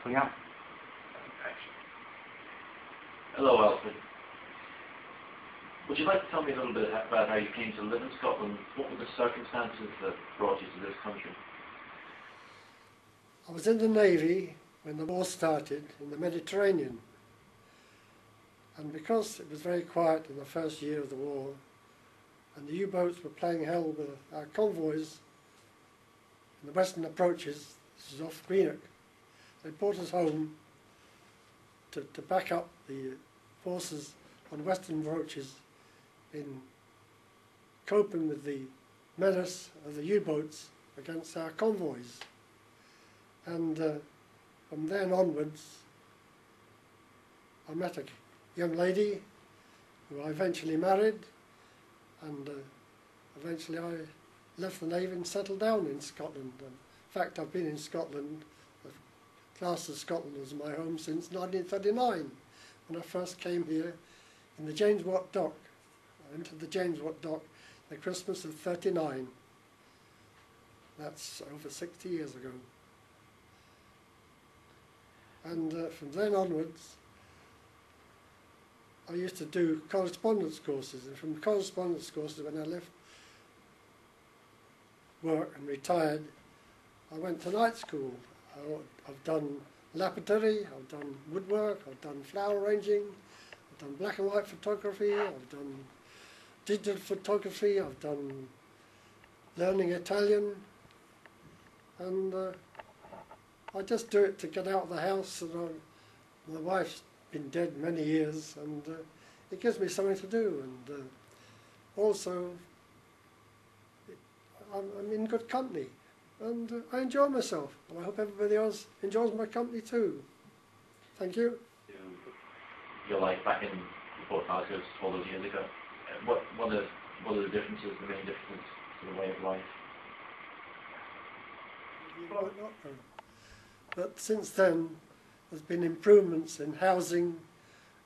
Yeah. Hello, Alfred. Would you like to tell me a little bit about how you came to live in Scotland? What were the circumstances that brought you to this country? I was in the Navy when the war started in the Mediterranean, and because it was very quiet in the first year of the war and the U-boats were playing hell with our convoys in the western approaches, this is off Greenock, they brought us home to back up the forces on western approaches in coping with the menace of the U-boats against our convoys. And from then onwards, I met a young lady who I eventually married, and eventually I left the Navy and settled down in Scotland. In fact, I've been in Scotland, classed as Scotland as my home since 1939, when I first came here in the James Watt Dock. I entered the James Watt Dock the Christmas of '39. That's over 60 years ago. And from then onwards, I used to do correspondence courses, and from correspondence courses, when I left work and retired, I went to night school. I've done lapidary, I've done woodwork, I've done flower arranging, I've done black and white photography, I've done digital photography, I've done learning Italian, and I just do it to get out of the house. And my wife's been dead many years, and it gives me something to do, and also I'm in good company, and I enjoy myself, and I hope everybody else enjoys my company too. Thank you. Your life back in Port Narcos all those years ago, what are the differences, the main differences to the way of life? But since then, there's been improvements in housing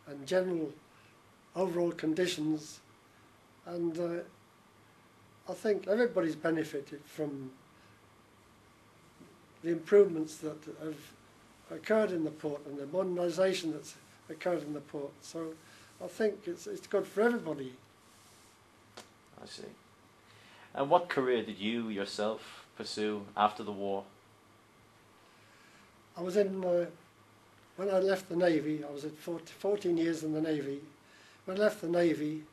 and general overall conditions, and I think everybody's benefited from the improvements that have occurred in the port and the modernisation that's occurred in the port. So I think it's good for everybody. I see. And what career did you yourself pursue after the war? I was in, when I left the Navy, I was at 14 years in the Navy. When I left the Navy,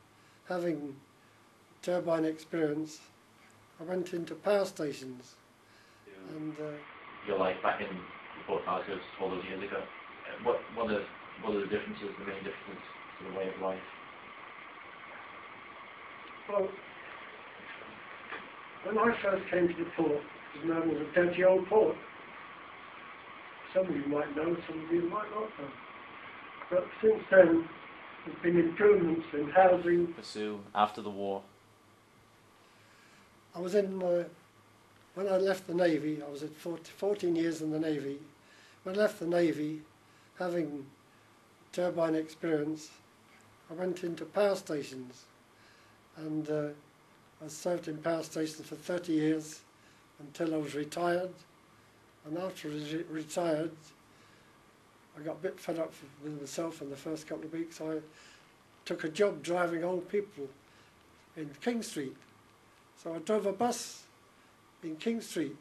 having turbine experience, I went into power stations. And your life back in Port Narcos all those years ago, what are the differences, the main differences to the way of life? Well, when I first came to the port, it was known as a dirty old port. Some of you might know, some of you might not know. But since then, there's been improvements in housing. Pursue after the war. I was in, when I left the Navy, I was at 14 years in the Navy. When I left the Navy, having turbine experience, I went into power stations, and I served in power stations for 30 years until I was retired. And after I was retired, I got a bit fed up with myself in the first couple of weeks. I took a job driving old people in King Street. So I drove a bus in King Street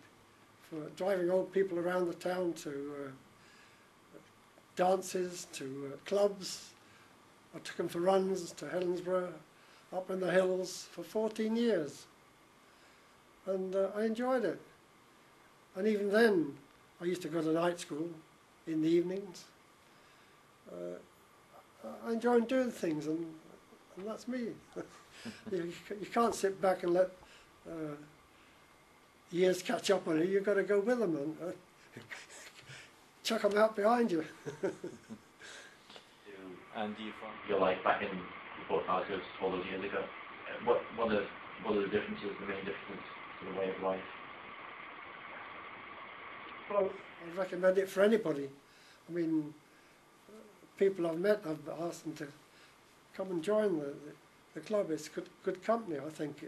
for driving old people around the town to dances, to clubs. I took them for runs to Helensburgh, up in the hills for 14 years. And I enjoyed it. And even then, I used to go to night school in the evenings. I enjoy doing things, and that's me. You can't sit back and let years catch up on you. You've got to go with them and chuck them out behind you. And do you find your life back in Port Narcos all those years ago, what are the differences, the main differences to the way of life? Well, I recommend it for anybody. I mean, people I've met, I've asked them to come and join the club. It's good company. I think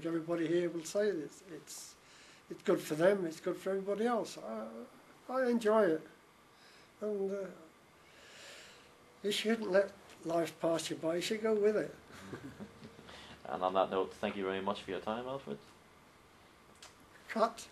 everybody here will say it's good for them. It's good for everybody else. I enjoy it. and you shouldn't let life pass you by. You should go with it. And on that note, thank you very much for your time, Alfred. Cut.